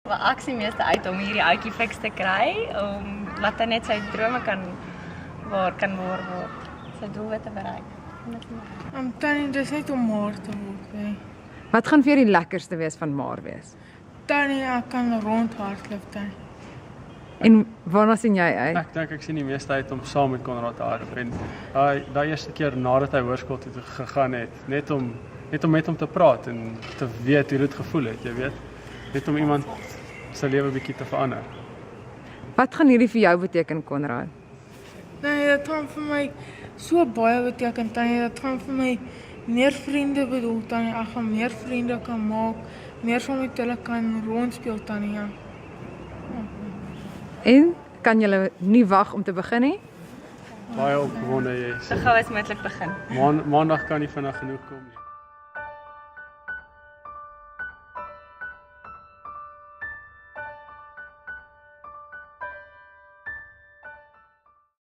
Ek sien meeste uit om hierdie ouetjie fiks te kry, om laat hy net sy drome kan word, sy doelwitte bereik. Tannie, dis net om maar te word. Wat gaan vir jou die lekkerste wees van maar wees? Tannie, ek kan rondhardloop, Tannie. En waarna sien jy uit? Ek dink ek sien die meeste uit om saam met Konrad te hardloop en daai eerste keer nadat hy hoërskool toe gegaan het, net om met hom te praat en te weet hoe dit gevoel het, jy weet. Net om iemand sy lewe bietjie te verander. Wat gaan hierdie vir jou beteken, Konrad? Nee, dit gaan vir my so baie beteken, Tannie. Dit gaan vir my meer vriende bedoel, Tannie. Ek gaan meer vriende kan maak, meer saam met hulle kan rondspeel, Tannie. Ja. En kan julle nie wag om te begin nie? Baie opgewonde jy is. So gou as moontlik begin. Maandag kan nie vinnig genoeg kom nie.